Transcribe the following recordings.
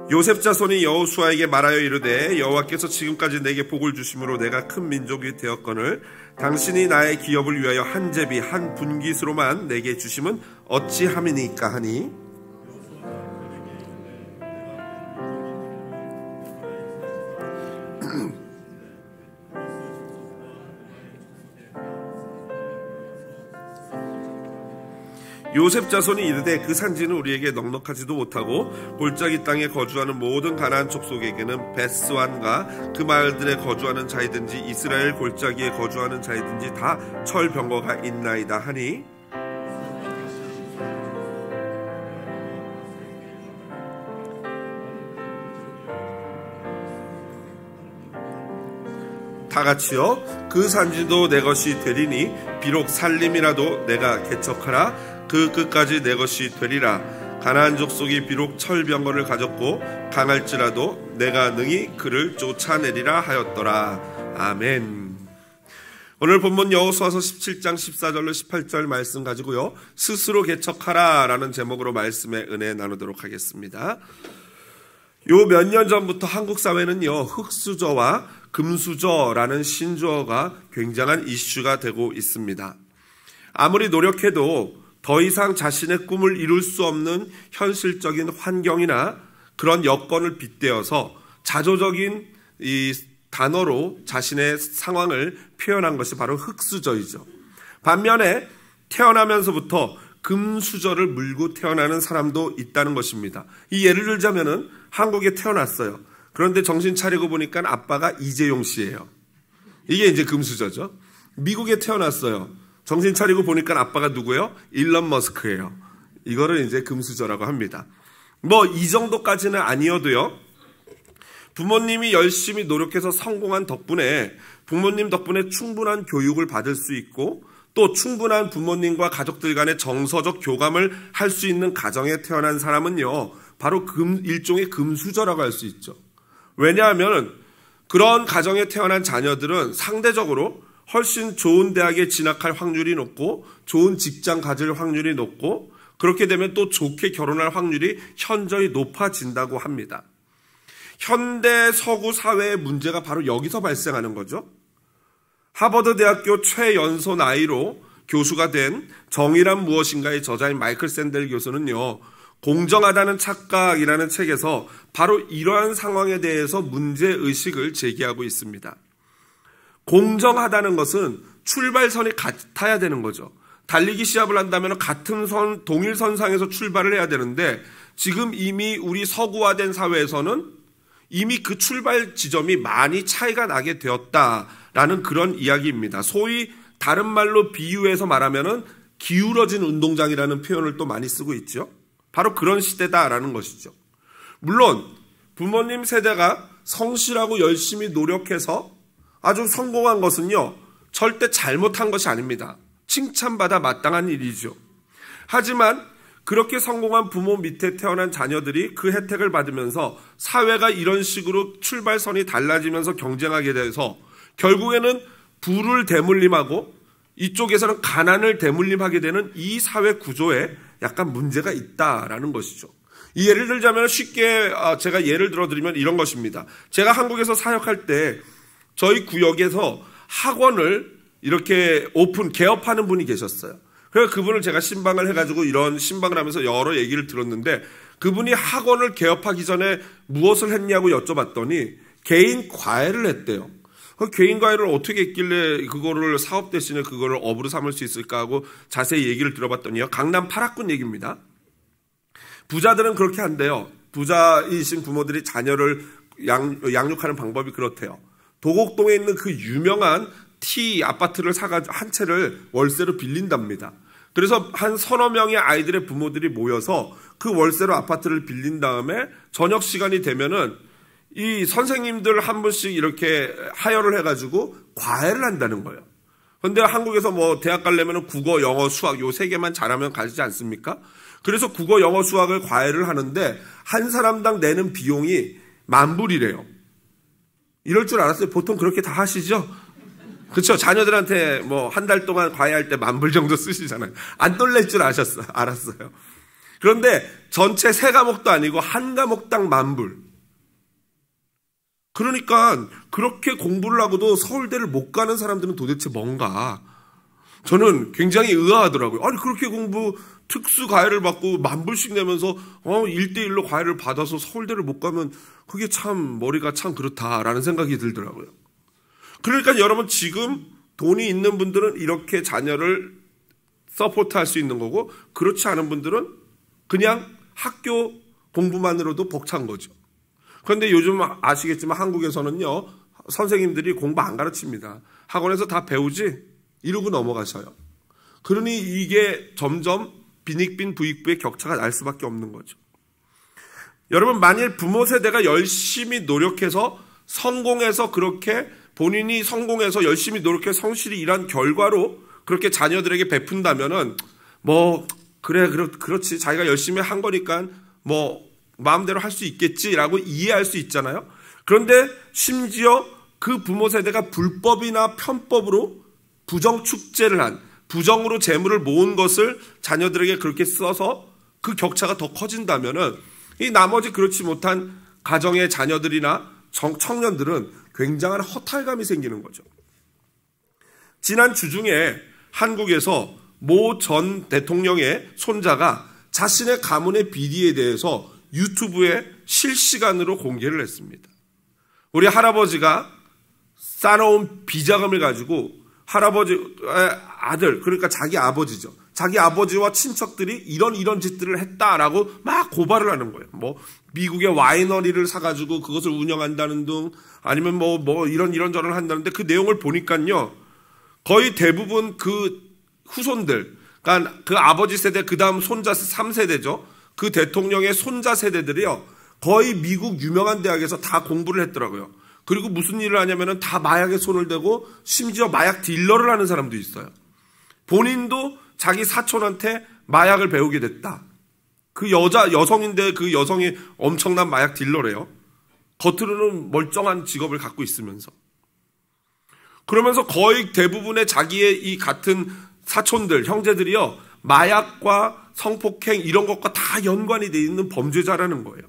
요셉 자손이 여호수아에게 말하여 이르되 여호와께서 지금까지 내게 복을 주심으로 내가 큰 민족이 되었거늘 당신이 나의 기업을 위하여 한 제비 한 분깃으로만 내게 주심은 어찌함이니까 하니 요셉 자손이 이르되 그 산지는 우리에게 넉넉하지도 못하고 골짜기 땅에 거주하는 모든 가나안 족속에게는 베스완과 그 마을들에 거주하는 자이든지 이스라엘 골짜기에 거주하는 자이든지 다 철병거가 있나이다 하니 다같이요 그 산지도 내 것이 되리니 비록 살림이라도 내가 개척하라 그 끝까지 내 것이 되리라. 가나안 족속이 비록 철병거를 가졌고 강할지라도 내가 능히 그를 쫓아내리라 하였더라. 아멘. 오늘 본문 여호수아서 17장 14절로 18절 말씀 가지고요 스스로 개척하라 라는 제목으로 말씀의 은혜 나누도록 하겠습니다. 요 몇 년 전부터 한국 사회는요 흙수저와 금수저라는 신조어가 굉장한 이슈가 되고 있습니다. 아무리 노력해도 더 이상 자신의 꿈을 이룰 수 없는 현실적인 환경이나 그런 여건을 빗대어서 자조적인 이 단어로 자신의 상황을 표현한 것이 바로 흙수저이죠. 반면에 태어나면서부터 금수저를 물고 태어나는 사람도 있다는 것입니다. 이 예를 들자면은 한국에 태어났어요. 그런데 정신 차리고 보니까 아빠가 이재용 씨예요. 이게 이제 금수저죠. 미국에 태어났어요. 정신 차리고 보니까 아빠가 누구예요? 일론 머스크예요. 이거를 이제 금수저라고 합니다. 뭐 이 정도까지는 아니어도요. 부모님이 열심히 노력해서 성공한 덕분에 부모님 덕분에 충분한 교육을 받을 수 있고 또 충분한 부모님과 가족들 간의 정서적 교감을 할 수 있는 가정에 태어난 사람은요. 바로 일종의 금수저라고 할 수 있죠. 왜냐하면 그런 가정에 태어난 자녀들은 상대적으로 훨씬 좋은 대학에 진학할 확률이 높고 좋은 직장 가질 확률이 높고 그렇게 되면 또 좋게 결혼할 확률이 현저히 높아진다고 합니다. 현대 서구 사회의 문제가 바로 여기서 발생하는 거죠. 하버드 대학교 최연소 나이로 교수가 된 정의란 무엇인가의 저자인 마이클 샌델 교수는요. 공정하다는 착각이라는 책에서 바로 이러한 상황에 대해서 문제의식을 제기하고 있습니다. 공정하다는 것은 출발선이 같아야 되는 거죠. 달리기 시합을 한다면 같은 선, 동일선상에서 출발을 해야 되는데 지금 이미 우리 서구화된 사회에서는 이미 그 출발 지점이 많이 차이가 나게 되었다라는 그런 이야기입니다. 소위 다른 말로 비유해서 말하면은 기울어진 운동장이라는 표현을 또 많이 쓰고 있죠. 바로 그런 시대다라는 것이죠. 물론 부모님 세대가 성실하고 열심히 노력해서 아주 성공한 것은요, 절대 잘못한 것이 아닙니다. 칭찬받아 마땅한 일이죠. 하지만 그렇게 성공한 부모 밑에 태어난 자녀들이 그 혜택을 받으면서 사회가 이런 식으로 출발선이 달라지면서 경쟁하게 돼서 결국에는 부를 대물림하고 이쪽에서는 가난을 대물림하게 되는 이 사회 구조에 약간 문제가 있다라는 것이죠. 이 예를 들자면 쉽게 제가 예를 들어드리면 이런 것입니다. 제가 한국에서 사역할 때 저희 구역에서 학원을 이렇게 개업하는 분이 계셨어요. 그래서 그분을 제가 신방을 해가지고 이런 신방을 하면서 여러 얘기를 들었는데 그분이 학원을 개업하기 전에 무엇을 했냐고 여쭤봤더니 개인 과외를 했대요. 그 개인 과외를 어떻게 했길래 그거를 사업 대신에 그거를 업으로 삼을 수 있을까 하고 자세히 얘기를 들어봤더니요. 강남 8학군 얘기입니다. 부자들은 그렇게 한대요. 부자이신 부모들이 자녀를 양육하는 방법이 그렇대요. 도곡동에 있는 그 유명한 T 아파트를 사가지고 한 채를 월세로 빌린답니다. 그래서 한 서너 명의 아이들의 부모들이 모여서 그 월세로 아파트를 빌린 다음에 저녁 시간이 되면은 이 선생님들 한 분씩 이렇게 하여를 해가지고 과외를 한다는 거예요. 그런데 한국에서 뭐 대학 가려면 국어, 영어, 수학 요 세 개만 잘하면 가지 않습니까? 그래서 국어, 영어, 수학을 과외를 하는데 한 사람당 내는 비용이 10,000불이래요. 이럴 줄 알았어요. 보통 그렇게 다 하시죠? 그렇죠. 자녀들한테 뭐 한 달 동안 과외할 때 10,000불 정도 쓰시잖아요. 안 놀랄 줄 알았어요. 그런데 전체 3과목도 아니고 한 과목당 10,000불. 그러니까 그렇게 공부를 하고도 서울대를 못 가는 사람들은 도대체 뭔가. 저는 굉장히 의아하더라고요. 아니 그렇게 특수 과외를 받고 10,000불씩 내면서 1대1로 과외를 받아서 서울대를 못 가면 그게 참 머리가 참 그렇다라는 생각이 들더라고요. 그러니까 여러분 지금 돈이 있는 분들은 이렇게 자녀를 서포트할 수 있는 거고, 그렇지 않은 분들은 그냥 학교 공부만으로도 벅찬 거죠. 그런데 요즘 아시겠지만 한국에서는요, 선생님들이 공부 안 가르칩니다. 학원에서 다 배우지 이러고 넘어가셔요. 그러니 이게 점점 빈익빈 부익부의 격차가 날 수밖에 없는 거죠. 여러분, 만일 부모 세대가 열심히 노력해서 성공해서 그렇게 본인이 성공해서 열심히 노력해 성실히 일한 결과로 그렇게 자녀들에게 베푼다면은 그렇지, 자기가 열심히 한 거니까 마음대로 할 수 있겠지라고 이해할 수 있잖아요. 그런데 심지어 그 부모 세대가 불법이나 편법으로 부정축제를 한, 부정으로 재물을 모은 것을 자녀들에게 그렇게 써서 그 격차가 더 커진다면은 이 나머지 그렇지 못한 가정의 자녀들이나 청년들은 굉장한 허탈감이 생기는 거죠. 지난 주중에 한국에서 모 전 대통령의 손자가 자신의 가문의 비리에 대해서 유튜브에 실시간으로 공개를 했습니다. 우리 할아버지가 쌓아놓은 비자금을 가지고 할아버지의 아들, 그러니까 자기 아버지죠. 자기 아버지와 친척들이 이런 짓들을 했다라고 막 고발을 하는 거예요. 미국의 와이너리를 사가지고 그것을 운영한다는 등, 아니면 이런저런 한다는데, 그 내용을 보니까요, 거의 대부분 그 후손들, 그러니까 그 아버지 세대, 그 다음 손자 3세대죠. 그 대통령의 손자 세대들이요, 거의 미국 유명한 대학에서 다 공부를 했더라고요. 그리고 무슨 일을 하냐면은 다 마약에 손을 대고 심지어 마약 딜러를 하는 사람도 있어요. 본인도 자기 사촌한테 마약을 배우게 됐다. 그 여성인데 그 여성이 엄청난 마약 딜러래요. 겉으로는 멀쩡한 직업을 갖고 있으면서. 그러면서 거의 대부분의 자기의 이 같은 사촌들, 형제들이요, 마약과 성폭행 이런 것과 다 연관이 돼 있는 범죄자라는 거예요.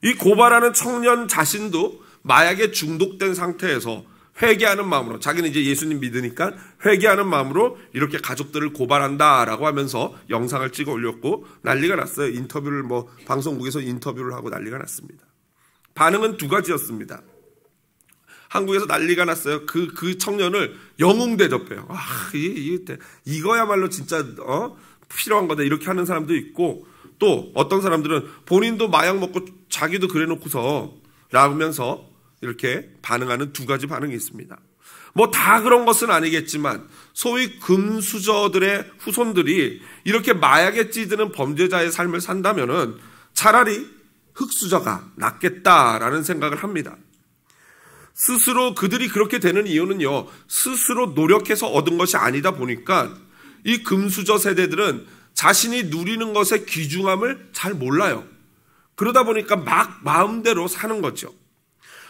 이 고발하는 청년 자신도 마약에 중독된 상태에서 회개하는 마음으로, 자기는 이제 예수님 믿으니까 회개하는 마음으로 이렇게 가족들을 고발한다라고 하면서 영상을 찍어 올렸고 난리가 났어요. 인터뷰를 방송국에서 인터뷰를 하고 난리가 났습니다. 반응은 2가지였습니다. 한국에서 난리가 났어요. 그 청년을 영웅 대접해요. 이거야말로 진짜 필요한 거다, 이렇게 하는 사람도 있고, 또 어떤 사람들은 본인도 마약 먹고 자기도 그래 놓고서 라면서 이렇게 반응하는 2가지 반응이 있습니다. 다 그런 것은 아니겠지만 소위 금수저들의 후손들이 이렇게 마약에 찌드는 범죄자의 삶을 산다면은 차라리 흙수저가 낫겠다라는 생각을 합니다. 스스로 그들이 그렇게 되는 이유는요, 스스로 노력해서 얻은 것이 아니다 보니까 이 금수저 세대들은 자신이 누리는 것의 귀중함을 잘 몰라요. 그러다 보니까 막 마음대로 사는 거죠.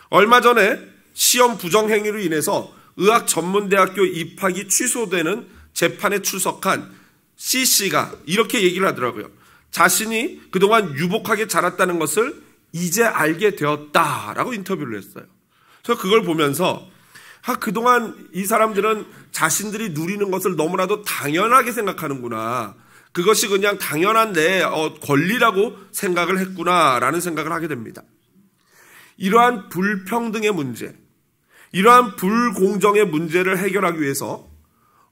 얼마 전에 시험 부정행위로 인해서 의학전문대학교 입학이 취소되는 재판에 출석한 C씨가 이렇게 얘기를 하더라고요. 자신이 그동안 유복하게 자랐다는 것을 이제 알게 되었다라고 인터뷰를 했어요. 그래서 그걸 보면서 그동안 이 사람들은 자신들이 누리는 것을 너무나도 당연하게 생각하는구나. 그것이 그냥 당연한 내 권리라고 생각을 했구나라는 생각을 하게 됩니다. 이러한 불평등의 문제, 이러한 불공정의 문제를 해결하기 위해서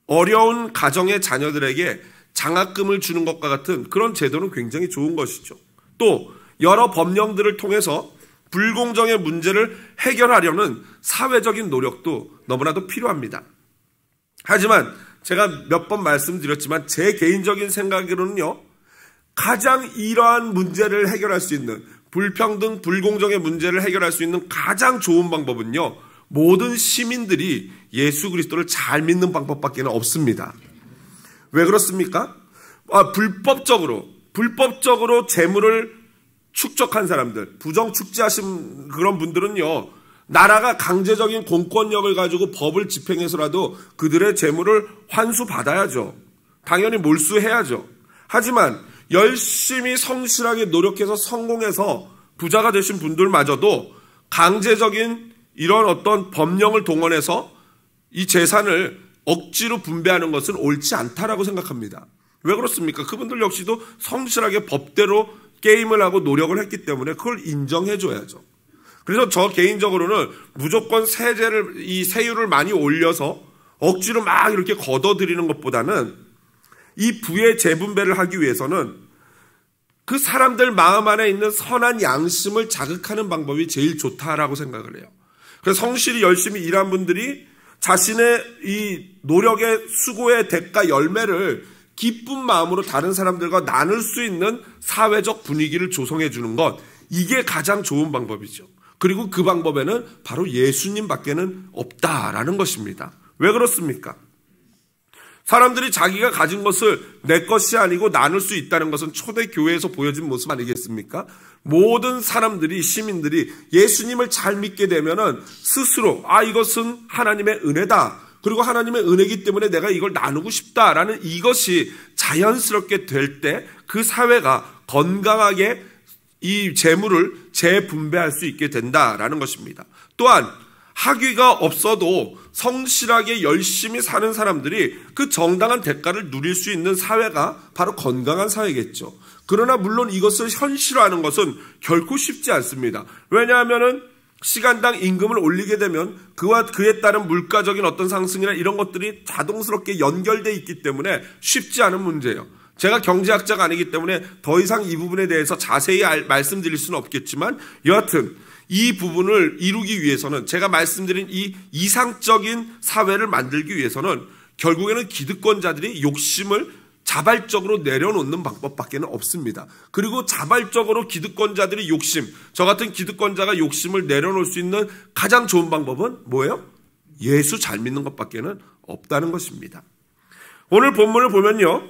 어려운 가정의 자녀들에게 장학금을 주는 것과 같은 그런 제도는 굉장히 좋은 것이죠. 또 여러 법령들을 통해서 불공정의 문제를 해결하려는 사회적인 노력도 너무나도 필요합니다. 하지만 제가 몇 번 말씀드렸지만 제 개인적인 생각으로는요, 가장 이러한 문제를 해결할 수 있는, 불평등, 불공정의 문제를 해결할 수 있는 가장 좋은 방법은요, 모든 시민들이 예수 그리스도를 잘 믿는 방법밖에 없습니다. 왜 그렇습니까? 불법적으로 재물을 축적한 사람들, 부정축제하신 그런 분들은요, 나라가 강제적인 공권력을 가지고 법을 집행해서라도 그들의 재물을 환수받아야죠. 당연히 몰수해야죠. 하지만 열심히 성실하게 노력해서 성공해서 부자가 되신 분들마저도 강제적인 이런 어떤 법령을 동원해서 이 재산을 억지로 분배하는 것은 옳지 않다라고 생각합니다. 왜 그렇습니까? 그분들 역시도 성실하게 법대로 게임을 하고 노력을 했기 때문에 그걸 인정해줘야죠. 그래서 저 개인적으로는 무조건 이 세율을 많이 올려서 억지로 막 이렇게 걷어들이는 것보다는 이 부의 재분배를 하기 위해서는 그 사람들 마음 안에 있는 선한 양심을 자극하는 방법이 제일 좋다라고 생각을 해요. 그래서 성실히 열심히 일한 분들이 자신의 이 노력의 수고의 대가 열매를 기쁜 마음으로 다른 사람들과 나눌 수 있는 사회적 분위기를 조성해 주는 것, 이게 가장 좋은 방법이죠. 그리고 그 방법에는 바로 예수님밖에는 없다라는 것입니다. 왜 그렇습니까? 사람들이 자기가 가진 것을 내 것이 아니고 나눌 수 있다는 것은 초대교회에서 보여진 모습 아니겠습니까? 모든 사람들이, 시민들이 예수님을 잘 믿게 되면은 스스로 이것은 하나님의 은혜다. 그리고 하나님의 은혜이기 때문에 내가 이걸 나누고 싶다라는 이것이 자연스럽게 될 때 그 사회가 건강하게 이 재물을 재분배할 수 있게 된다라는 것입니다. 또한 학위가 없어도 성실하게 열심히 사는 사람들이 그 정당한 대가를 누릴 수 있는 사회가 바로 건강한 사회겠죠. 그러나 물론 이것을 현실화하는 것은 결코 쉽지 않습니다. 왜냐하면은 시간당 임금을 올리게 되면 그와 그에 따른 물가적인 어떤 상승이나 이런 것들이 자동스럽게 연결되어 있기 때문에 쉽지 않은 문제예요. 제가 경제학자가 아니기 때문에 더 이상 이 부분에 대해서 자세히 말씀드릴 수는 없겠지만 여하튼 이 부분을 이루기 위해서는 제가 말씀드린 이 이상적인 사회를 만들기 위해서는 결국에는 기득권자들이 욕심을 자발적으로 내려놓는 방법밖에 없습니다. 그리고 자발적으로 기득권자들이 저 같은 기득권자가 욕심을 내려놓을 수 있는 가장 좋은 방법은 뭐예요? 예수 잘 믿는 것밖에 없다는 것입니다. 오늘 본문을 보면요,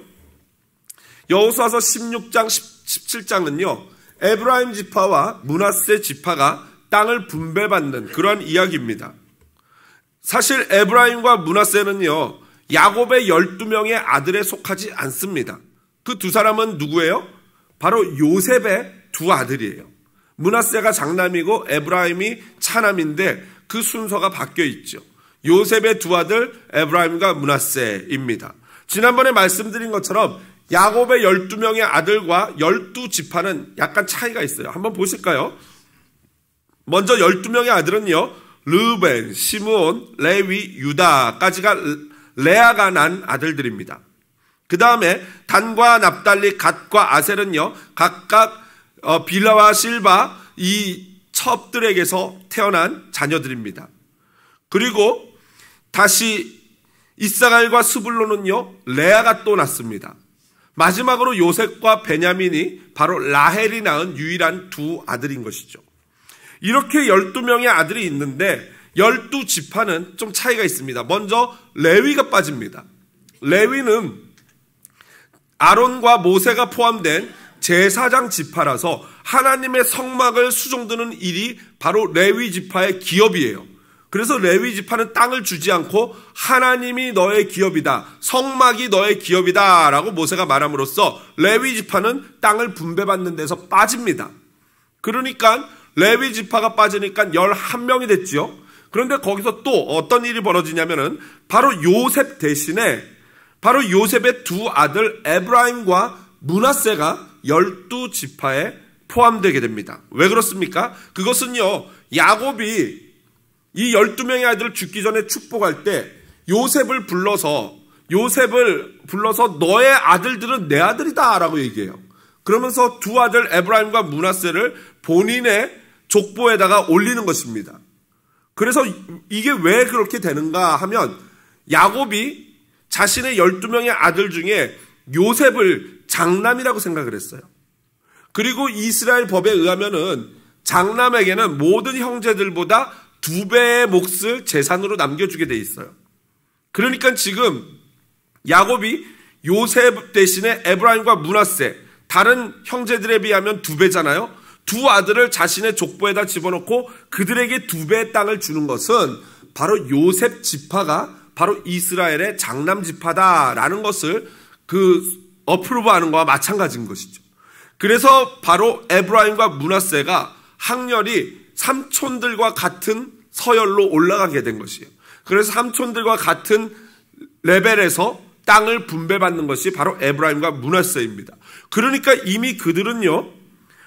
여호수아서 16장 17장은요 에브라임 지파와 므낫세 지파가 땅을 분배받는 그러한 이야기입니다. 사실 에브라임과 므낫세는요 야곱의 12명의 아들에 속하지 않습니다. 그 두 사람은 누구예요? 바로 요셉의 두 아들이에요. 므낫세가 장남이고 에브라임이 차남인데 그 순서가 바뀌어 있죠. 요셉의 두 아들 에브라임과 므낫세입니다. 지난번에 말씀드린 것처럼 야곱의 12명의 아들과 12지파는 약간 차이가 있어요. 한번 보실까요? 먼저 12명의 아들은요, 르우벤, 시므온, 레위, 유다까지가 레아가 난 아들들입니다. 그 다음에 단과 납달리, 갓과 아셀은요, 각각 빌라와 실바 이 첩들에게서 태어난 자녀들입니다. 그리고 다시 이사갈과 스불론은요, 레아가 또 낳습니다. 마지막으로 요셉과 베냐민이 바로 라헬이 낳은 유일한 두 아들인 것이죠. 이렇게 12명의 아들이 있는데 12지파는 좀 차이가 있습니다. 먼저 레위가 빠집니다. 레위는 아론과 모세가 포함된 제사장 지파라서 하나님의 성막을 수종드는 일이 바로 레위 지파의 기업이에요. 그래서 레위 지파는 땅을 주지 않고 하나님이 너의 기업이다, 성막이 너의 기업이다 라고 모세가 말함으로써 레위 지파는 땅을 분배받는 데서 빠집니다. 그러니까 레위 지파가 빠지니까 11명이 됐죠. 그런데 거기서 또 어떤 일이 벌어지냐면은 바로 요셉 대신에 바로 요셉의 두 아들 에브라임과 므낫세가 12지파에 포함되게 됩니다. 왜 그렇습니까? 그것은요, 야곱이 이 12명의 아들을 죽기 전에 축복할 때 요셉을 불러서 너의 아들들은 내 아들이다 라고 얘기해요. 그러면서 두 아들 에브라임과 므낫세를 본인의 족보에다가 올리는 것입니다. 그래서 이게 왜 그렇게 되는가 하면 야곱이 자신의 12명의 아들 중에 요셉을 장남이라고 생각을 했어요. 그리고 이스라엘 법에 의하면은 장남에게는 모든 형제들보다 2배의 몫을 재산으로 남겨주게 돼 있어요. 그러니까 지금 야곱이 요셉 대신에 에브라임과 므낫세, 다른 형제들에 비하면 2배잖아요. 두 아들을 자신의 족보에다 집어넣고 그들에게 2배의 땅을 주는 것은 바로 요셉 지파가 바로 이스라엘의 장남 지파다라는 것을 어프로브하는 거와 마찬가지인 것이죠. 그래서 바로 에브라임과 므낫세가 학렬이 삼촌들과 같은 서열로 올라가게 된 것이에요. 그래서 삼촌들과 같은 레벨에서 땅을 분배받는 것이 바로 에브라임과 므낫세입니다. 그러니까 이미 그들은요,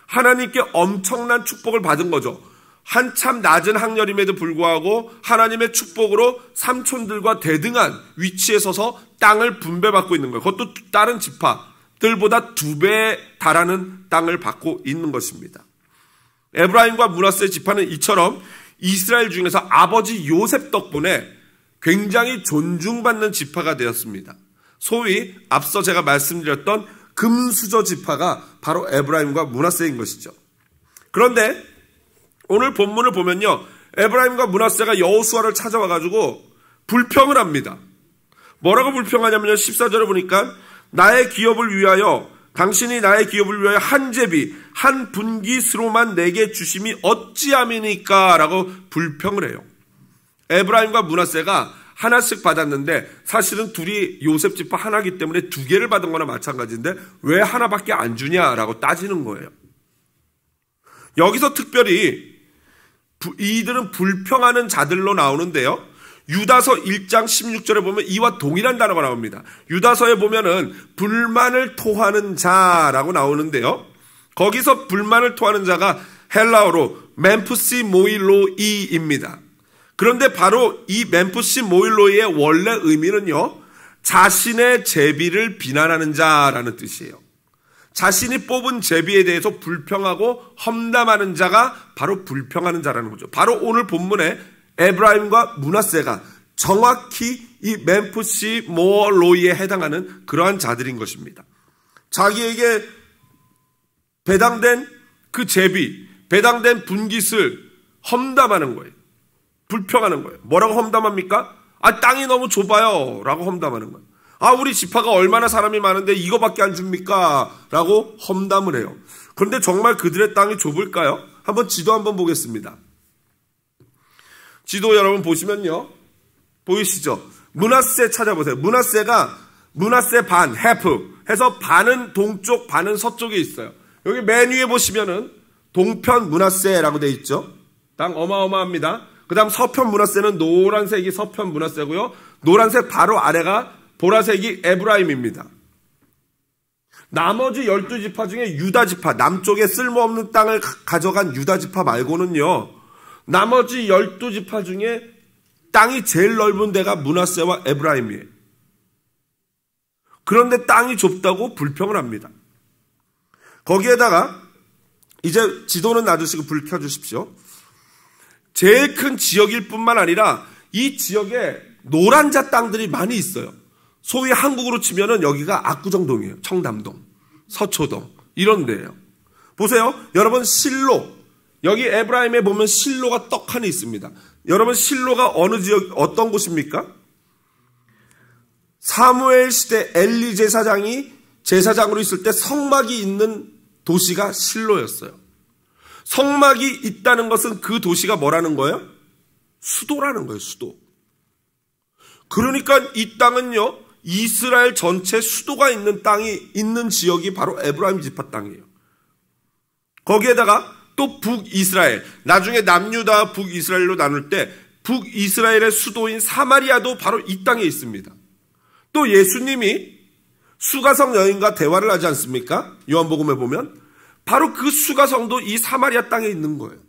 하나님께 엄청난 축복을 받은 거죠. 한참 낮은 학렬임에도 불구하고 하나님의 축복으로 삼촌들과 대등한 위치에 서서 땅을 분배받고 있는 거예요. 그것도 다른 지파들보다 2배에 달하는 땅을 받고 있는 것입니다. 에브라임과 므낫세 지파는 이처럼 이스라엘 중에서 아버지 요셉 덕분에 굉장히 존중받는 지파가 되었습니다. 소위 앞서 제가 말씀드렸던 금수저 지파가 바로 에브라임과 므낫세인 것이죠. 그런데 오늘 본문을 보면요, 에브라임과 므낫세가 여호수아를 찾아와가지고 불평을 합니다. 뭐라고 불평하냐면요, 14절에 보니까 나의 기업을 위하여, 당신이 나의 기업을 위하여 한 제비 한 분깃으로만 내게 주심이 어찌함이니까 라고 불평을 해요. 에브라임과 므낫세가 하나씩 받았는데 사실은 둘이 요셉 지파 하나이기 때문에 2개를 받은 거나 마찬가지인데 왜 하나밖에 안 주냐라고 따지는 거예요. 여기서 특별히 이들은 불평하는 자들로 나오는데요, 유다서 1장 16절에 보면 이와 동일한 단어가 나옵니다. 유다서에 보면은 불만을 토하는 자라고 나오는데요, 거기서 불만을 토하는 자가 헬라어로 멤푸시 모일로이입니다. 그런데 바로 이 멤푸시 모일로이의 원래 의미는요, 자신의 제비를 비난하는 자라는 뜻이에요. 자신이 뽑은 제비에 대해서 불평하고 험담하는 자가 바로 불평하는 자라는 거죠. 바로 오늘 본문에 에브라임과 므낫세가 정확히 이 멤푸시 모일로이에 해당하는 그러한 자들인 것입니다. 자기에게 배당된 그 제비, 배당된 분깃을 험담하는 거예요. 불평하는 거예요. 뭐라고 험담합니까? 땅이 너무 좁아요 라고 험담하는 거예요. 우리 지파가 얼마나 사람이 많은데 이거밖에 안 줍니까? 라고 험담을 해요. 그런데 정말 그들의 땅이 좁을까요? 한번 지도 한번 보겠습니다. 지도 여러분 보시면요, 보이시죠? 므낫세 찾아보세요. 므낫세 반, 해프 해서 반은 동쪽, 반은 서쪽에 있어요. 여기 맨 위에 보시면은 동편 므낫세라고 되어 있죠. 땅 어마어마합니다. 그 다음 서편 므낫세는 노란색이 서편 므낫세고요, 노란색 바로 아래가 보라색이 에브라임입니다. 나머지 12지파 중에 유다지파, 남쪽에 쓸모없는 땅을 가져간 유다지파 말고는요, 나머지 12지파 중에 땅이 제일 넓은 데가 므낫세와 에브라임이에요. 그런데 땅이 좁다고 불평을 합니다. 거기에다가 이제 지도는 놔두시고 불 켜주십시오. 제일 큰 지역일 뿐만 아니라 이 지역에 노란자 땅들이 많이 있어요. 소위 한국으로 치면은 여기가 압구정동이에요. 청담동, 서초동 이런 데예요. 보세요. 여러분 실로, 여기 에브라임에 보면 실로가 떡하니 있습니다. 여러분 실로가 어느 지역, 어떤 곳입니까? 사무엘 시대 엘리 제사장이 제사장으로 있을 때 성막이 있는 도시가 실로였어요. 성막이 있다는 것은 그 도시가 뭐라는 거예요? 수도라는 거예요. 수도. 그러니까 이 땅은요, 이스라엘 전체 수도가 있는 땅이 있는 지역이 바로 에브라임 지파 땅이에요. 거기에다가 또 북이스라엘, 나중에 남유다 북이스라엘로 나눌 때 북이스라엘의 수도인 사마리아도 바로 이 땅에 있습니다. 또 예수님이 수가성 여인과 대화를 하지 않습니까? 요한복음에 보면 바로 그 수가성도 이 사마리아 땅에 있는 거예요.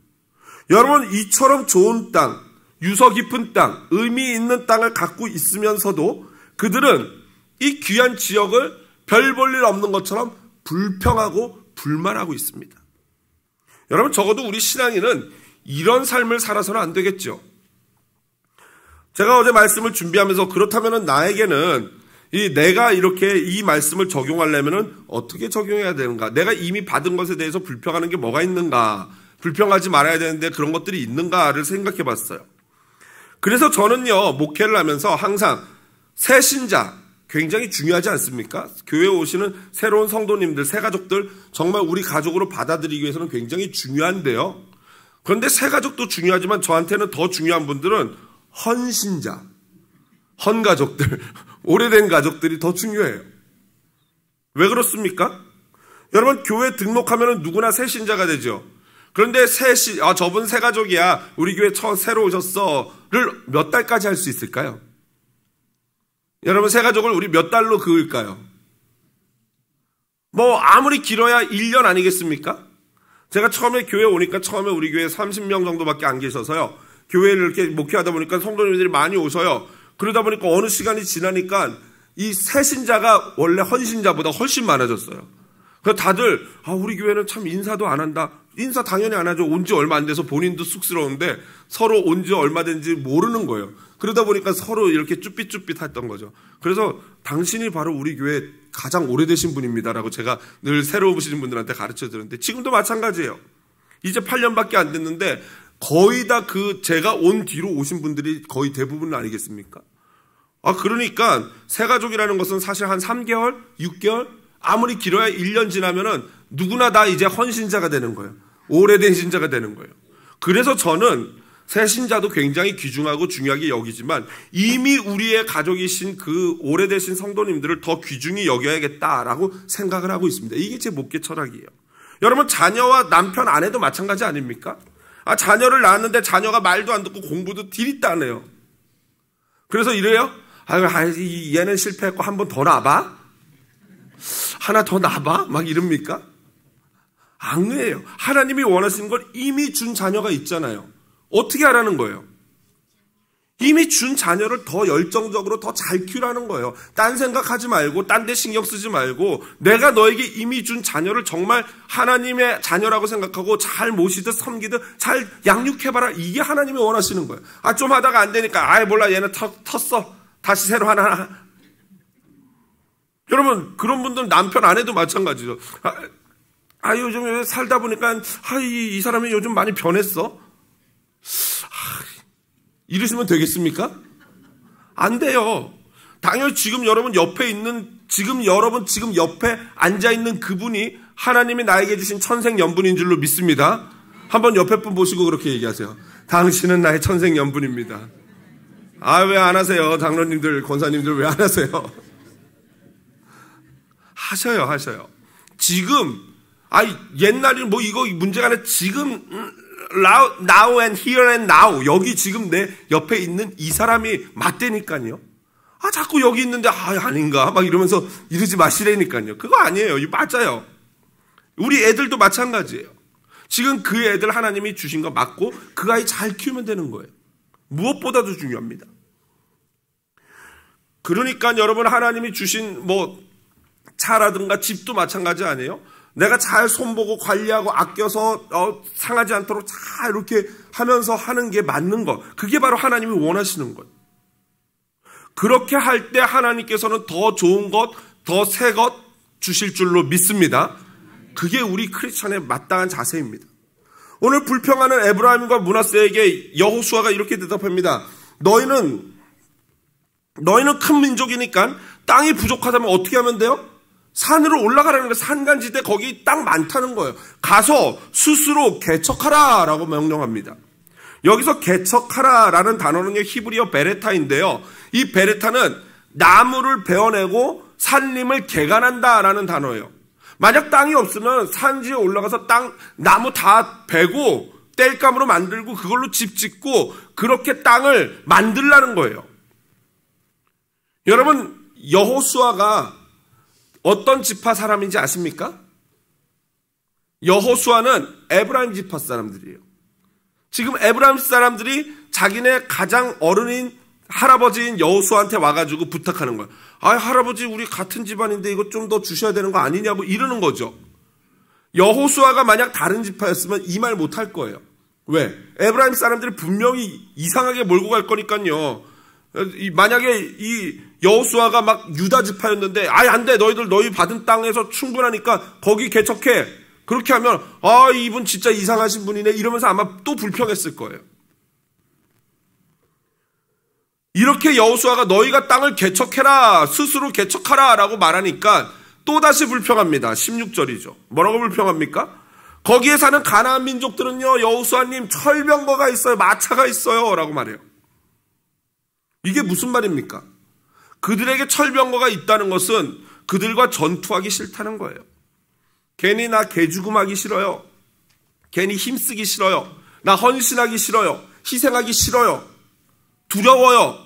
여러분, 이처럼 좋은 땅, 유서 깊은 땅, 의미 있는 땅을 갖고 있으면서도 그들은 이 귀한 지역을 별 볼 일 없는 것처럼 불평하고 불만하고 있습니다. 여러분, 적어도 우리 신앙인은 이런 삶을 살아서는 안 되겠죠. 제가 어제 말씀을 준비하면서 그렇다면 나에게는 내가 이렇게 이 말씀을 적용하려면 어떻게 적용해야 되는가? 내가 이미 받은 것에 대해서 불평하는 게 뭐가 있는가? 불평하지 말아야 되는데 그런 것들이 있는가를 생각해 봤어요. 그래서 저는요, 목회를 하면서 항상 새 신자 굉장히 중요하지 않습니까? 교회에 오시는 새로운 성도님들, 새 가족들 정말 우리 가족으로 받아들이기 위해서는 굉장히 중요한데요. 그런데 새 가족도 중요하지만 저한테는 더 중요한 분들은 헌신자, 헌가족들, 오래된 가족들이 더 중요해요. 왜 그렇습니까? 여러분, 교회 등록하면 누구나 새신자가 되죠. 그런데 저분 새 가족이야, 우리 교회 새로 오셨어를 몇 달까지 할 수 있을까요? 여러분, 새 가족을 우리 몇 달로 그을까요? 아무리 길어야 1년 아니겠습니까? 제가 처음에 교회 오니까 처음에 우리 교회 30명 정도밖에 안 계셔서요. 교회를 이렇게 목회하다 보니까 성도님들이 많이 오셔요. 그러다 보니까 어느 시간이 지나니까 이 새신자가 원래 헌신자보다 훨씬 많아졌어요. 그래서 다들 우리 교회는 참 인사도 안 한다. 인사 당연히 안 하죠. 온 지 얼마 안 돼서 본인도 쑥스러운데 서로 온 지 얼마 된지 모르는 거예요. 그러다 보니까 서로 이렇게 쭈삣쭈삣 했던 거죠. 그래서 당신이 바로 우리 교회 가장 오래되신 분입니다라고 제가 늘 새로 오시는 분들한테 가르쳐 드렸는데, 지금도 마찬가지예요. 이제 8년밖에 안 됐는데 거의 다 제가 온 뒤로 오신 분들이 거의 대부분 아니겠습니까? 그러니까 새 가족이라는 것은 사실 한 3개월, 6개월, 아무리 길어야 1년 지나면은 누구나 다 이제 헌신자가 되는 거예요. 오래된 신자가 되는 거예요. 그래서 저는 새 신자도 굉장히 귀중하고 중요하게 여기지만 이미 우리의 가족이신 그 오래되신 성도님들을 더 귀중히 여겨야겠다라고 생각을 하고 있습니다. 이게 제 목회 철학이에요. 여러분, 자녀와 남편, 아내도 마찬가지 아닙니까? 자녀를 낳았는데 자녀가 말도 안 듣고 공부도 디리따네요. 그래서 이래요? 얘는 실패했고 한 번 더 낳아봐? 하나 더 낳아봐? 막 이럽니까? 아니에요. 하나님이 원하시는 걸 이미 준 자녀가 있잖아요. 어떻게 하라는 거예요? 이미 준 자녀를 더 열정적으로 더 잘 키우라는 거예요. 딴 생각하지 말고, 딴 데 신경 쓰지 말고, 내가 너에게 이미 준 자녀를 정말 하나님의 자녀라고 생각하고 잘 모시듯 섬기듯 잘 양육해봐라. 이게 하나님이 원하시는 거예요. 좀 하다가 안 되니까 몰라, 얘는 텄어, 다시 새로 하나. 여러분, 그런 분들 남편 아내도 마찬가지죠. 요즘 살다 보니까 이 사람이 요즘 많이 변했어. 이러시면 되겠습니까? 안 돼요. 당연히 지금 여러분 옆에 앉아있는 그분이 하나님이 나에게 주신 천생연분인 줄로 믿습니다. 한번 옆에 분 보시고 그렇게 얘기하세요. 당신은 나의 천생연분입니다. 왜 안 하세요? 장로님들, 권사님들 왜 안 하세요? 하셔요. 지금, 옛날에는 이거 문제가 아니라 지금, now and here and now. 여기 지금 내 옆에 있는 이 사람이 맞대니까요. 자꾸 여기 있는데, 아닌가? 막 이러면서 이러지 마시라니까요. 그거 아니에요. 이거 맞아요. 우리 애들도 마찬가지예요. 지금 그 애들 하나님이 주신 거 맞고 그 아이 잘 키우면 되는 거예요. 무엇보다도 중요합니다. 그러니까 여러분, 하나님이 주신 차라든가 집도 마찬가지 아니에요? 내가 잘 손보고 관리하고 아껴서 상하지 않도록 잘 이렇게 하면서 하는 게 맞는 것. 그게 바로 하나님이 원하시는 것. 그렇게 할 때 하나님께서는 더 좋은 것, 더 새 것 주실 줄로 믿습니다. 그게 우리 크리스천의 마땅한 자세입니다. 오늘 불평하는 에브라임과 므낫세에게 여호수아가 이렇게 대답합니다. 너희는 큰 민족이니까 땅이 부족하다면 어떻게 하면 돼요? 산으로 올라가라는 거예요. 산간지대 거기 땅 많다는 거예요. 가서 스스로 개척하라 라고 명령합니다. 여기서 개척하라라는 단어는 히브리어 베레타인데요. 이 베레타는 나무를 베어내고 산림을 개간한다라는 단어예요. 만약 땅이 없으면 산지에 올라가서 나무 다 베고 땔감으로 만들고 그걸로 집 짓고 그렇게 땅을 만들라는 거예요. 여러분, 여호수아가 어떤 지파 사람인지 아십니까? 여호수아는 에브라임 지파 사람들이에요. 지금 에브라임 사람들이 자기네 가장 어른인 할아버지인 여호수아한테 와가지고 부탁하는 거예요. 할아버지, 우리 같은 집안인데 이거 좀 더 주셔야 되는 거 아니냐고 이러는 거죠. 여호수아가 만약 다른 지파였으면 이 말 못할 거예요. 왜? 에브라임 사람들이 분명히 이상하게 몰고 갈 거니까요. 만약에 이 여호수아가 막 유다 지파였는데 안 돼, 너희 받은 땅에서 충분하니까 거기 개척해. 그렇게 하면 이분 진짜 이상하신 분이네 이러면서 아마 또 불평했을 거예요. 이렇게 여호수아가 너희가 땅을 개척해라, 스스로 개척하라 라고 말하니까 또다시 불평합니다. 16절이죠. 뭐라고 불평합니까? 거기에 사는 가나안 민족들은요, 여호수아님 철병거가 있어요, 마차가 있어요 라고 말해요. 이게 무슨 말입니까? 그들에게 철병거가 있다는 것은 그들과 전투하기 싫다는 거예요. 괜히 나 개죽음하기 싫어요. 괜히 힘쓰기 싫어요. 나 헌신하기 싫어요. 희생하기 싫어요. 두려워요.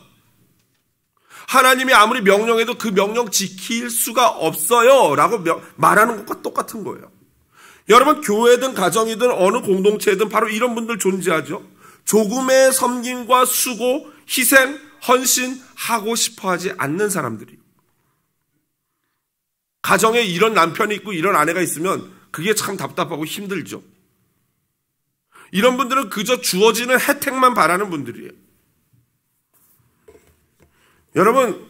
하나님이 아무리 명령해도 그 명령 지킬 수가 없어요 라고 말하는 것과 똑같은 거예요. 여러분, 교회든 가정이든 어느 공동체든 바로 이런 분들 존재하죠. 조금의 섬김과 수고, 희생, 헌신하고 싶어하지 않는 사람들이. 가정에 이런 남편이 있고 이런 아내가 있으면 그게 참 답답하고 힘들죠. 이런 분들은 그저 주어지는 혜택만 바라는 분들이에요. 여러분,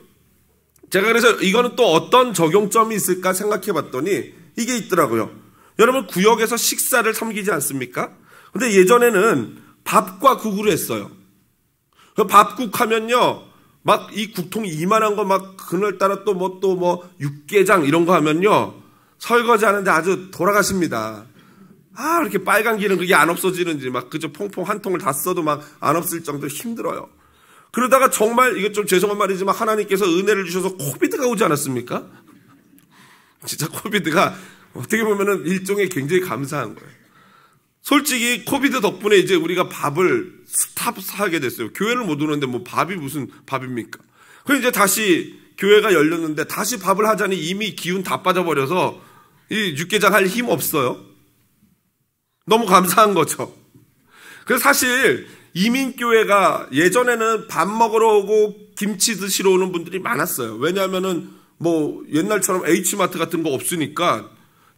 제가 그래서 이거는 또 어떤 적용점이 있을까 생각해 봤더니 이게 있더라고요. 여러분, 구역에서 식사를 섬기지 않습니까? 근데 예전에는 밥과 국으로 했어요. 밥국 하면요, 막 이 국통 이만한 거 막 그날따라 또 육개장 이런 거 하면요, 설거지 하는데 아주 돌아가십니다. 이렇게 빨간 기름 그게 안 없어지는지 막 그저 퐁퐁 한 통을 다 써도 막 안 없을 정도로 힘들어요. 그러다가 정말 이게 좀 죄송한 말이지만 하나님께서 은혜를 주셔서 코비드가 오지 않았습니까? 진짜 코비드가 어떻게 보면은 일종의 굉장히 감사한 거예요. 솔직히 코비드 덕분에 이제 우리가 밥을 스탑하게 됐어요. 교회를 못 오는데 뭐 밥이 무슨 밥입니까? 그래서 이제 다시 교회가 열렸는데 다시 밥을 하자니 이미 기운 다 빠져버려서 이 육개장 할 힘 없어요. 너무 감사한 거죠. 그래서 사실 이민교회가 예전에는 밥 먹으러 오고 김치 드시러 오는 분들이 많았어요. 왜냐하면은 뭐 옛날처럼 H마트 같은 거 없으니까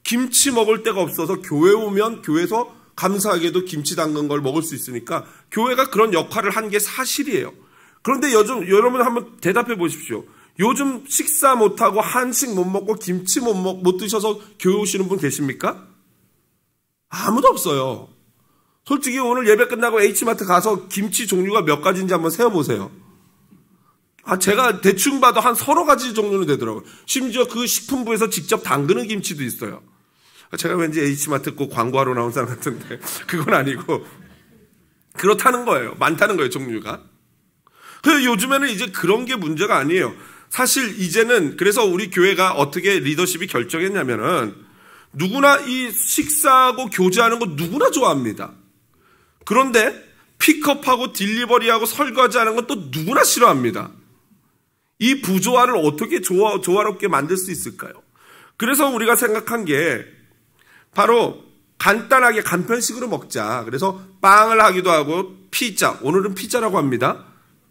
김치 먹을 데가 없어서 교회 오면 교회에서 감사하게도 김치 담근 걸 먹을 수 있으니까 교회가 그런 역할을 한 게 사실이에요. 그런데 요즘 여러분 한번 대답해 보십시오. 요즘 식사 못하고 한식 못 먹고 김치 못 드셔서 교회 오시는 분 계십니까? 아무도 없어요. 솔직히 오늘 예배 끝나고 H마트 가서 김치 종류가 몇 가지인지 한번 세어보세요. 제가 대충 봐도 한 서너 가지 종류는 되더라고요. 심지어 그 식품부에서 직접 담그는 김치도 있어요. 제가 왠지 H마트 꼭 광고하러 나온 사람 같은데 그건 아니고 그렇다는 거예요. 많다는 거예요, 종류가. 그래서 요즘에는 이제 그런 게 문제가 아니에요. 사실 이제는 그래서 우리 교회가 어떻게 리더십이 결정했냐면은 누구나 이 식사하고 교제하는 거 누구나 좋아합니다. 그런데 픽업하고 딜리버리하고 설거지하는 건 또 누구나 싫어합니다. 이 부조화를 어떻게 조화롭게 만들 수 있을까요? 그래서 우리가 생각한 게 바로 간단하게 간편식으로 먹자. 그래서 빵을 하기도 하고 피자, 오늘은 피자라고 합니다.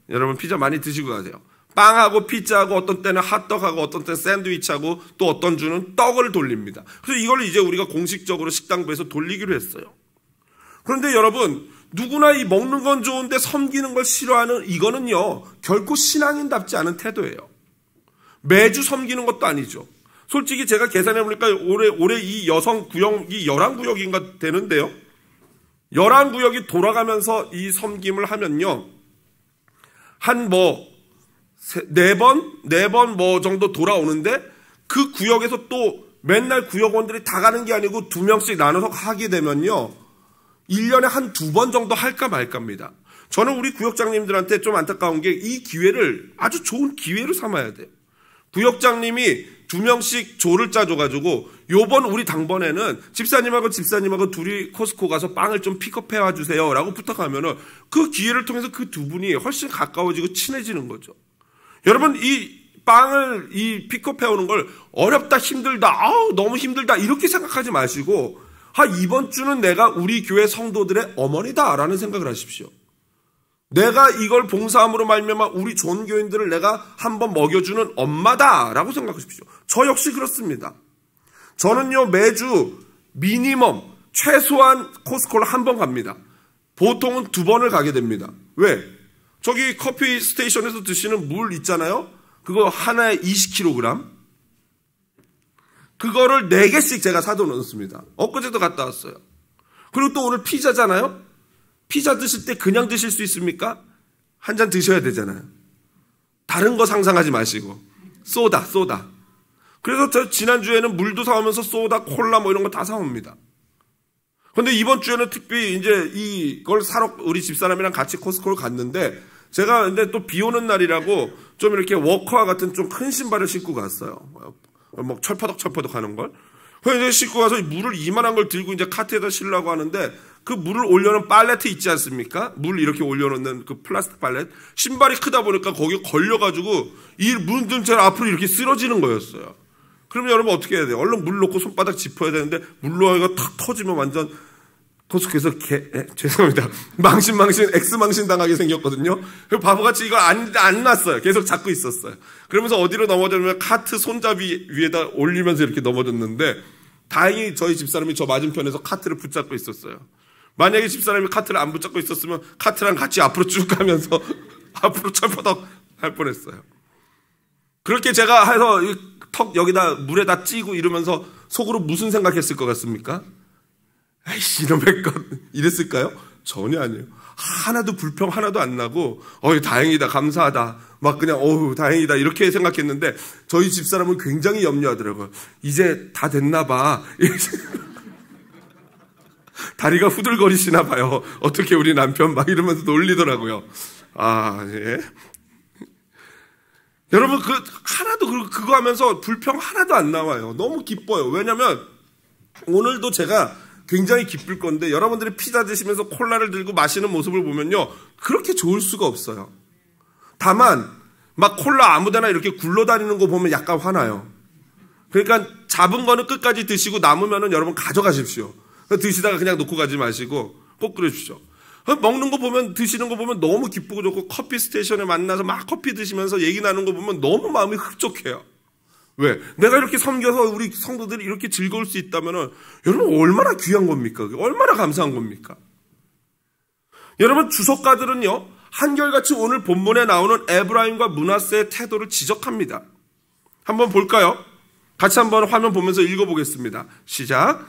여러분 피자 많이 드시고 가세요. 빵하고 피자하고 어떤 때는 핫도그하고 어떤 때는 샌드위치하고 또 어떤 주는 떡을 돌립니다. 그래서 이걸 이제 우리가 공식적으로 식당부에서 돌리기로 했어요. 그런데 여러분, 누구나 이 먹는 건 좋은데 섬기는 걸 싫어하는 이거는요, 결코 신앙인답지 않은 태도예요. 매주 섬기는 것도 아니죠. 솔직히 제가 계산해 보니까 올해 이 여성 구역이 11구역인가 되는데요. 11구역이 돌아가면서 이 섬김을 하면요, 한 네 번 정도 돌아오는데 그 구역에서 또 맨날 구역원들이 다 가는 게 아니고 2명씩 나눠서 하게 되면요, 1년에 한 2번 정도 할까 말까입니다. 저는 우리 구역장님들한테 좀 안타까운 게 이 기회를 아주 좋은 기회로 삼아야 돼요. 구역장님이 2명씩 조를 짜줘가지고 요번 우리 당번에는 집사님하고 둘이 코스코 가서 빵을 좀 픽업해 와주세요 라고 부탁하면은 그 기회를 통해서 그 두 분이 훨씬 가까워지고 친해지는 거죠. 여러분, 이 빵을 이 픽업해 오는 걸 어렵다, 힘들다, 너무 힘들다 이렇게 생각하지 마시고, 이번 주는 내가 우리 교회 성도들의 어머니다라는 생각을 하십시오. 내가 이걸 봉사함으로 말미암아 우리 존교인들을 내가 한번 먹여주는 엄마다라고 생각하십시오. 저 역시 그렇습니다. 저는요, 매주 미니멈 최소한 코스코를 한 번 갑니다. 보통은 2번을 가게 됩니다. 왜? 저기 커피 스테이션에서 드시는 물 있잖아요. 그거 하나에 20kg. 그거를 4개씩 제가 사다 놓습니다. 엊그제도 갔다 왔어요. 그리고 또 오늘 피자잖아요. 피자 드실 때 그냥 드실 수 있습니까? 한 잔 드셔야 되잖아요. 다른 거 상상하지 마시고. 소다. 그래서 저 지난주에는 물도 사오면서 소다, 콜라 뭐 이런 거 다 사옵니다. 근데 이번 주에는 특별히 이제 이걸 사러 우리 집사람이랑 같이 코스코를 갔는데, 제가 근데 또 비 오는 날이라고 좀 이렇게 워커와 같은 좀 큰 신발을 신고 갔어요. 막 철퍼덕 하는 걸. 그래서 이제 싣고 가서 물을 이만한 걸 들고 이제 카트에다 실으려고 하는데 그 물을 올려놓은 팔레트 있지 않습니까? 물 이렇게 올려놓는 그 플라스틱 팔레트. 신발이 크다 보니까 거기에 걸려가지고 이 문등처럼 앞으로 이렇게 쓰러지는 거였어요. 그러면 여러분 어떻게 해야 돼요? 얼른 물 넣고 손바닥 짚어야 되는데 물로가 탁 터지면 완전 계속해서 죄송합니다. 망신 X망신 당하게 생겼거든요. 바보같이 이거 안 났어요. 계속 잡고 있었어요. 그러면서 어디로 넘어졌냐면 카트 손잡이 위에다 올리면서 이렇게 넘어졌는데 다행히 저희 집사람이 저 맞은편에서 카트를 붙잡고 있었어요. 만약에 집사람이 카트를 안 붙잡고 있었으면 카트랑 같이 앞으로 쭉 가면서 앞으로 철퍼덕 할 뻔했어요. 그렇게 제가 해서 턱 여기다 물에다 찌고 이러면서 속으로 무슨 생각했을 것 같습니까? 아이씨 이놈의 것 이랬을까요? 전혀 아니에요. 하나도 불평 하나도 안 나고 다행이다 감사하다 막 그냥 다행이다 이렇게 생각했는데 저희 집사람은 굉장히 염려하더라고요. 이제 다 됐나 봐. 다리가 후들거리시나 봐요. 어떻게 우리 남편 막 이러면서 놀리더라고요. 예. 여러분 그거 하면서 불평 하나도 안 나와요. 너무 기뻐요. 왜냐면 오늘도 제가 굉장히 기쁠 건데 여러분들이 피자 드시면서 콜라를 들고 마시는 모습을 보면요 그렇게 좋을 수가 없어요. 다만 막 콜라 아무데나 이렇게 굴러다니는 거 보면 약간 화나요. 그러니까 잡은 거는 끝까지 드시고 남으면은 여러분 가져가십시오. 드시다가 그냥 놓고 가지 마시고 꼭 그러십시오. 먹는 거 보면 드시는 거 보면 너무 기쁘고 좋고 커피 스테이션에 만나서 막 커피 드시면서 얘기 나누는 거 보면 너무 마음이 흡족해요. 왜? 내가 이렇게 섬겨서 우리 성도들이 이렇게 즐거울 수 있다면은 여러분 얼마나 귀한 겁니까? 얼마나 감사한 겁니까? 여러분 주석가들은요 한결같이 오늘 본문에 나오는 에브라임과 므낫세의 태도를 지적합니다. 한번 볼까요? 같이 한번 화면 보면서 읽어보겠습니다. 시작.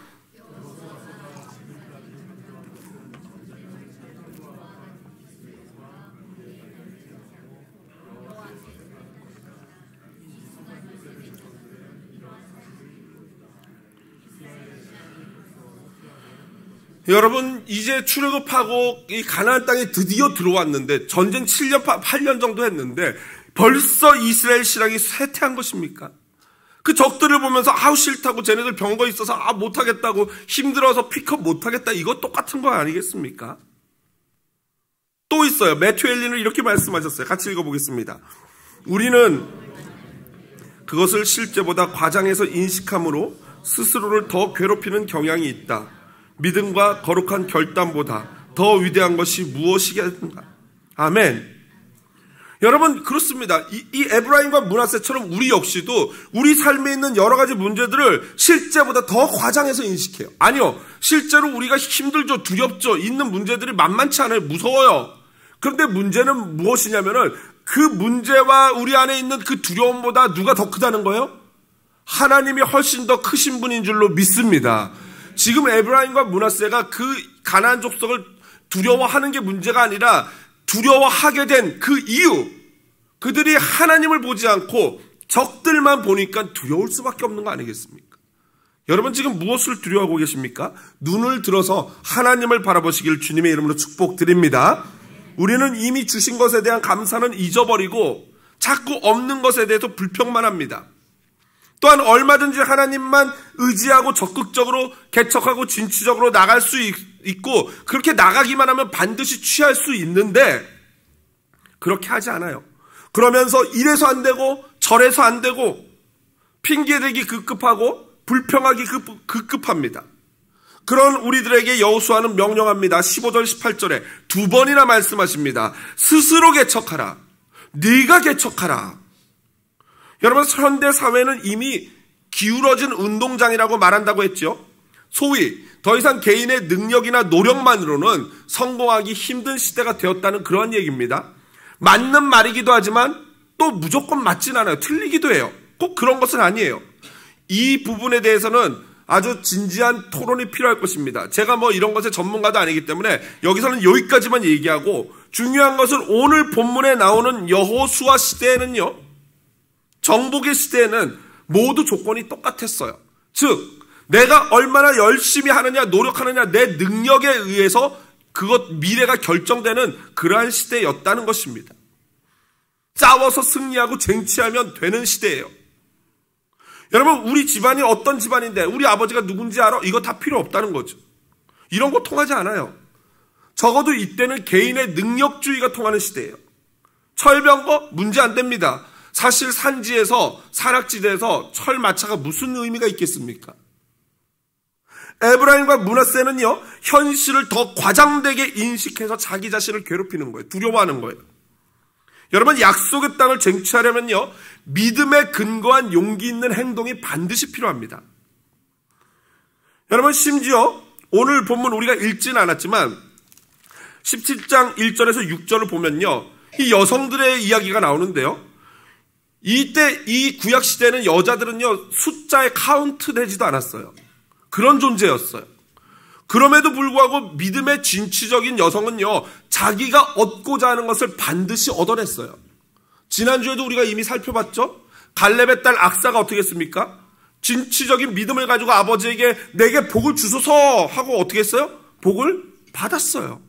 여러분 이제 출애굽하고 이 가나안 땅에 드디어 들어왔는데 전쟁 7년 8년 정도 했는데 벌써 이스라엘 신앙이 쇠퇴한 것입니까? 그 적들을 보면서 싫다고 쟤네들 병거 있어서 못하겠다고 힘들어서 픽업 못하겠다 이거 똑같은 거 아니겠습니까? 또 있어요. 매튜 엘리는 이렇게 말씀하셨어요. 같이 읽어보겠습니다. 우리는 그것을 실제보다 과장해서 인식함으로 스스로를 더 괴롭히는 경향이 있다. 믿음과 거룩한 결단보다 더 위대한 것이 무엇이겠는가? 아멘. 여러분 그렇습니다. 이 에브라임과 므낫세처럼 우리 역시도 우리 삶에 있는 여러 가지 문제들을 실제보다 더 과장해서 인식해요. 아니요. 실제로 우리가 힘들죠. 두렵죠. 있는 문제들이 만만치 않아요. 무서워요. 그런데 문제는 무엇이냐면은 그 문제와 우리 안에 있는 그 두려움보다 누가 더 크다는 거예요? 하나님이 훨씬 더 크신 분인 줄로 믿습니다. 지금 에브라임과 므낫세가 그 가나안 족속을 두려워하는 게 문제가 아니라 두려워하게 된 그 이유, 그들이 하나님을 보지 않고 적들만 보니까 두려울 수밖에 없는 거 아니겠습니까? 여러분 지금 무엇을 두려워하고 계십니까? 눈을 들어서 하나님을 바라보시길 주님의 이름으로 축복드립니다. 우리는 이미 주신 것에 대한 감사는 잊어버리고 자꾸 없는 것에 대해서 불평만 합니다. 또한 얼마든지 하나님만 의지하고 적극적으로 개척하고 진취적으로 나갈 수 있고 그렇게 나가기만 하면 반드시 취할 수 있는데 그렇게 하지 않아요. 그러면서 이래서 안 되고 저래서 안 되고 핑계대기 급급하고 불평하기 급급합니다. 그런 우리들에게 여호수아는 명령합니다. 15절 18절에 두 번이나 말씀하십니다. 스스로 개척하라. 네가 개척하라. 여러분 현대 사회는 이미 기울어진 운동장이라고 말한다고 했죠. 소위 더 이상 개인의 능력이나 노력만으로는 성공하기 힘든 시대가 되었다는 그런 얘기입니다. 맞는 말이기도 하지만 또 무조건 맞진 않아요. 틀리기도 해요. 꼭 그런 것은 아니에요. 이 부분에 대해서는 아주 진지한 토론이 필요할 것입니다. 제가 이런 것의 전문가도 아니기 때문에 여기서는 여기까지만 얘기하고 중요한 것은 오늘 본문에 나오는 여호수아 시대에는요. 정복의 시대에는 모두 조건이 똑같았어요. 즉 내가 얼마나 열심히 하느냐 노력하느냐 내 능력에 의해서 그것 미래가 결정되는 그러한 시대였다는 것입니다. 싸워서 승리하고 쟁취하면 되는 시대예요. 여러분, 우리 집안이 어떤 집안인데 우리 아버지가 누군지 알아? 이거 다 필요 없다는 거죠. 이런 거 통하지 않아요. 적어도 이때는 개인의 능력주의가 통하는 시대예요. 철병거 문제 안 됩니다. 사실 산지에서, 산악지대에서 철마차가 무슨 의미가 있겠습니까? 에브라임과 므낫세는요, 현실을 더 과장되게 인식해서 자기 자신을 괴롭히는 거예요. 두려워하는 거예요. 여러분, 약속의 땅을 쟁취하려면요, 믿음에 근거한 용기 있는 행동이 반드시 필요합니다. 여러분, 심지어 오늘 본문 우리가 읽지는 않았지만 17장 1절에서 6절을 보면요, 이 여성들의 이야기가 나오는데요, 이때 이 구약시대는 여자들은요, 숫자에 카운트 되지도 않았어요. 그런 존재였어요. 그럼에도 불구하고 믿음의 진취적인 여성은요, 자기가 얻고자 하는 것을 반드시 얻어냈어요. 지난주에도 우리가 이미 살펴봤죠? 갈렙의 딸 악사가 어떻게 했습니까? 진취적인 믿음을 가지고 아버지에게 내게 복을 주소서 하고 어떻게 했어요? 복을 받았어요.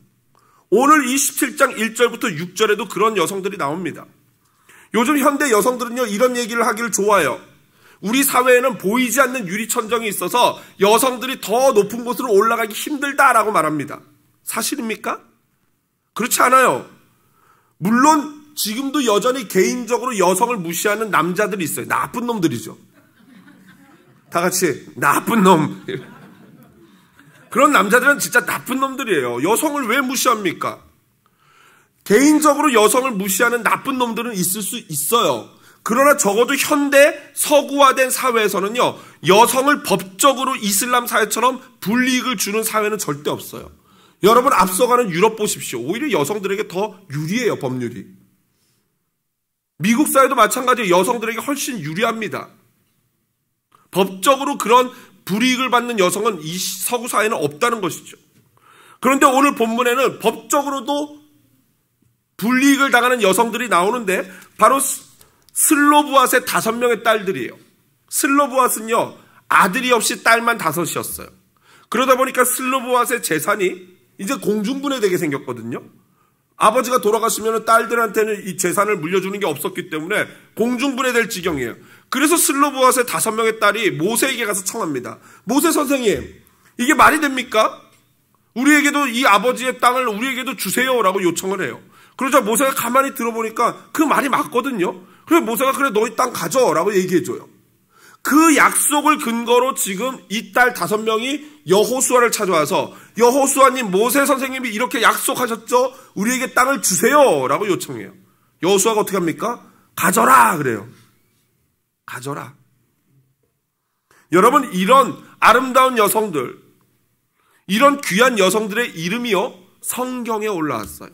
오늘 27장 1절부터 6절에도 그런 여성들이 나옵니다. 요즘 현대 여성들은요, 이런 얘기를 하기를 좋아해요. 우리 사회에는 보이지 않는 유리천정이 있어서 여성들이 더 높은 곳으로 올라가기 힘들다라고 말합니다. 사실입니까? 그렇지 않아요. 물론 지금도 여전히 개인적으로 여성을 무시하는 남자들이 있어요. 나쁜 놈들이죠. 다 같이 나쁜 놈. 그런 남자들은 진짜 나쁜 놈들이에요. 여성을 왜 무시합니까? 개인적으로 여성을 무시하는 나쁜 놈들은 있을 수 있어요. 그러나 적어도 현대 서구화된 사회에서는요, 여성을 법적으로 이슬람 사회처럼 불이익을 주는 사회는 절대 없어요. 여러분, 앞서가는 유럽 보십시오. 오히려 여성들에게 더 유리해요, 법률이. 미국 사회도 마찬가지예요. 여성들에게 훨씬 유리합니다. 법적으로 그런 불이익을 받는 여성은 이 서구 사회는 없다는 것이죠. 그런데 오늘 본문에는 법적으로도 불이익을 당하는 여성들이 나오는데 바로 슬로브앗의 5명의 딸들이에요. 슬로브앗은요, 아들이 없이 딸만 5이었어요. 그러다 보니까 슬로브앗의 재산이 이제 공중분해되게 생겼거든요. 아버지가 돌아가시면 딸들한테는 이 재산을 물려주는 게 없었기 때문에 공중분해될 지경이에요. 그래서 슬로브앗의 5명의 딸이 모세에게 가서 청합니다. 모세 선생님, 이게 말이 됩니까? 우리에게도 이 아버지의 땅을 우리에게도 주세요라고 요청을 해요. 그러자 모세가 가만히 들어보니까 그 말이 맞거든요. 그래, 모세가 그래 너희 땅 가져라고 얘기해줘요. 그 약속을 근거로 지금 이 딸 5명이 여호수아를 찾아와서 여호수아님, 모세 선생님이 이렇게 약속하셨죠? 우리에게 땅을 주세요라고 요청해요. 여호수아가 어떻게 합니까? 가져라 그래요. 가져라. 여러분, 이런 아름다운 여성들, 이런 귀한 여성들의 이름이요, 성경에 올라왔어요.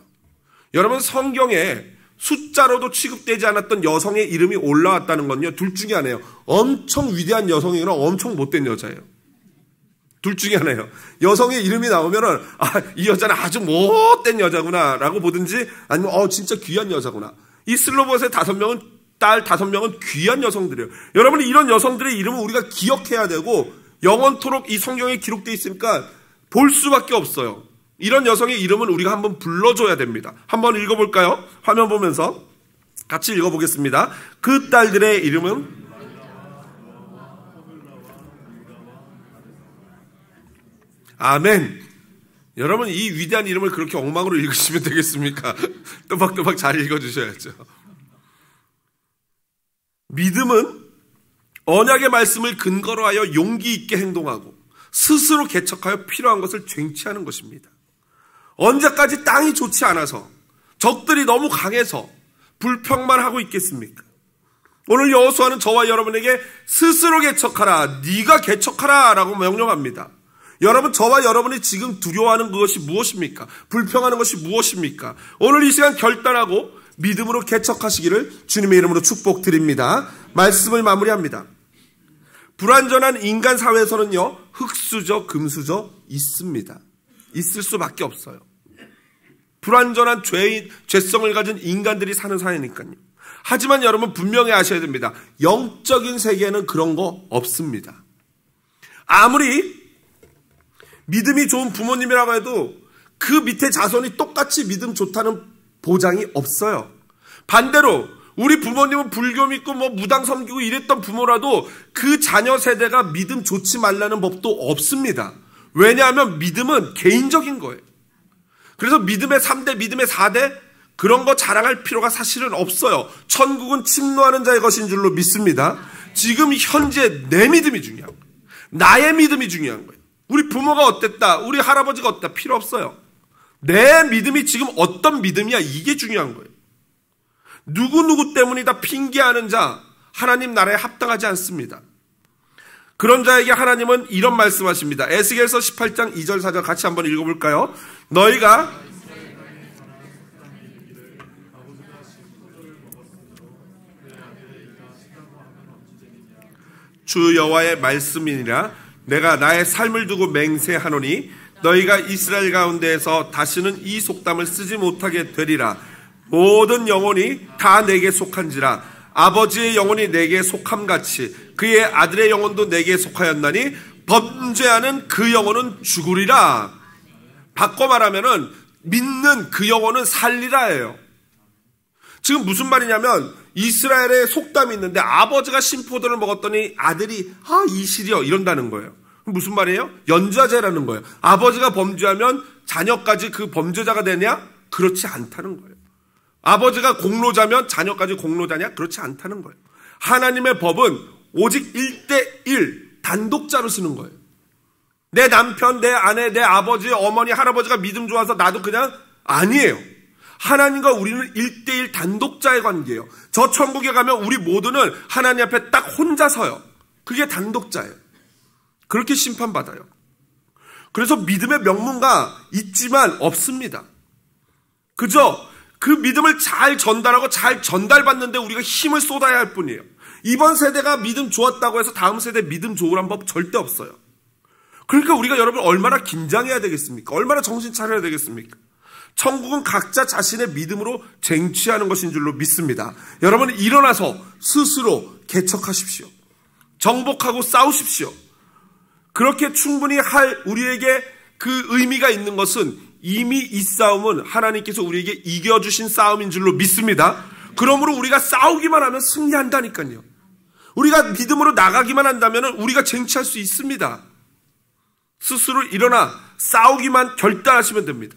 여러분, 성경에 숫자로도 취급되지 않았던 여성의 이름이 올라왔다는 건요, 둘 중에 하나예요. 엄청 위대한 여성이거나 엄청 못된 여자예요. 둘 중에 하나예요. 여성의 이름이 나오면은, 아, 이 여자는 아주 못된 여자구나 라고 보든지, 아니면 진짜 귀한 여자구나. 이 슬로브앗의 5명은, 딸 5명은 귀한 여성들이에요. 여러분, 이런 여성들의 이름은 우리가 기억해야 되고 영원토록 이 성경에 기록되어 있으니까 볼 수밖에 없어요. 이런 여성의 이름은 우리가 한번 불러줘야 됩니다. 한번 읽어볼까요? 화면 보면서 같이 읽어보겠습니다. 그 딸들의 이름은 아멘. 여러분, 이 위대한 이름을 그렇게 엉망으로 읽으시면 되겠습니까? 또박또박 잘 읽어주셔야죠. 믿음은 언약의 말씀을 근거로 하여 용기 있게 행동하고 스스로 개척하여 필요한 것을 쟁취하는 것입니다. 언제까지 땅이 좋지 않아서, 적들이 너무 강해서 불평만 하고 있겠습니까? 오늘 여호수아는 저와 여러분에게 스스로 개척하라, 네가 개척하라 라고 명령합니다. 여러분, 저와 여러분이 지금 두려워하는 그것이 무엇입니까? 불평하는 것이 무엇입니까? 오늘 이 시간 결단하고 믿음으로 개척하시기를 주님의 이름으로 축복드립니다. 말씀을 마무리합니다. 불완전한 인간 사회에서는요, 흙수저, 금수저 있습니다. 있을 수밖에 없어요. 불완전한 죄성을 가진 인간들이 사는 사회니까요. 하지만 여러분, 분명히 아셔야 됩니다. 영적인 세계에는 그런 거 없습니다. 아무리 믿음이 좋은 부모님이라고 해도 그 밑에 자손이 똑같이 믿음 좋다는 보장이 없어요. 반대로 우리 부모님은 불교 믿고 무당 섬기고 이랬던 부모라도 그 자녀 세대가 믿음 좋지 말라는 법도 없습니다. 왜냐하면 믿음은 개인적인 거예요. 그래서 믿음의 3대, 믿음의 4대 그런 거 자랑할 필요가 사실은 없어요. 천국은 침노하는 자의 것인 줄로 믿습니다. 지금 현재 내 믿음이 중요한 거예요. 나의 믿음이 중요한 거예요. 우리 부모가 어땠다, 우리 할아버지가 어땠다 필요 없어요. 내 믿음이 지금 어떤 믿음이야, 이게 중요한 거예요. 누구누구 때문이다 핑계하는 자 하나님 나라에 합당하지 않습니다. 그런 자에게 하나님은 이런 말씀하십니다. 에스겔서 18장 2절 4절 같이 한번 읽어볼까요? 너희가 주 여호와의 말씀이니라. 내가 나의 삶을 두고 맹세하노니 너희가 이스라엘 가운데에서 다시는 이 속담을 쓰지 못하게 되리라. 모든 영혼이 다 내게 속한지라. 아버지의 영혼이 내게 속함같이 그의 아들의 영혼도 내게 속하였나니 범죄하는 그 영혼은 죽으리라. 바꿔 말하면은 믿는 그 영혼은 살리라예요. 지금 무슨 말이냐면 이스라엘에 속담이 있는데 아버지가 신포도를 먹었더니 아들이 이실이요 이런다는 거예요. 무슨 말이에요? 연좌제라는 거예요. 아버지가 범죄하면 자녀까지 그 범죄자가 되냐? 그렇지 않다는 거예요. 아버지가 공로자면 자녀까지 공로자냐? 그렇지 않다는 거예요. 하나님의 법은 오직 1대1 단독자로 쓰는 거예요. 내 남편, 내 아내, 내 아버지, 어머니, 할아버지가 믿음 좋아서 나도 그냥 아니에요. 하나님과 우리는 1대1 단독자의 관계예요. 저 천국에 가면 우리 모두는 하나님 앞에 딱 혼자 서요. 그게 단독자예요. 그렇게 심판받아요. 그래서 믿음의 명문가 있지만 없습니다. 그저 그 믿음을 잘 전달하고 잘 전달받는데 우리가 힘을 쏟아야 할 뿐이에요. 이번 세대가 믿음 좋았다고 해서 다음 세대 믿음 좋으란 법 절대 없어요. 그러니까 우리가 여러분 얼마나 긴장해야 되겠습니까? 얼마나 정신 차려야 되겠습니까? 천국은 각자 자신의 믿음으로 쟁취하는 것인 줄로 믿습니다. 여러분 일어나서 스스로 개척하십시오. 정복하고 싸우십시오. 그렇게 충분히 할 우리에게 그 의미가 있는 것은 이미 이 싸움은 하나님께서 우리에게 이겨주신 싸움인 줄로 믿습니다. 그러므로 우리가 싸우기만 하면 승리한다니까요. 우리가 믿음으로 나가기만 한다면 우리가 쟁취할 수 있습니다. 스스로 일어나 싸우기만 결단하시면 됩니다.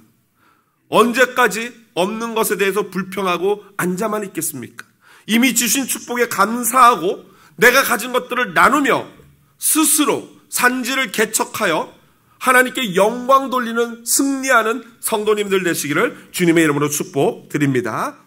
언제까지 없는 것에 대해서 불평하고 앉아만 있겠습니까? 이미 주신 축복에 감사하고 내가 가진 것들을 나누며 스스로 산지를 개척하여 하나님께 영광 돌리는 승리하는 성도님들 되시기를 주님의 이름으로 축복드립니다.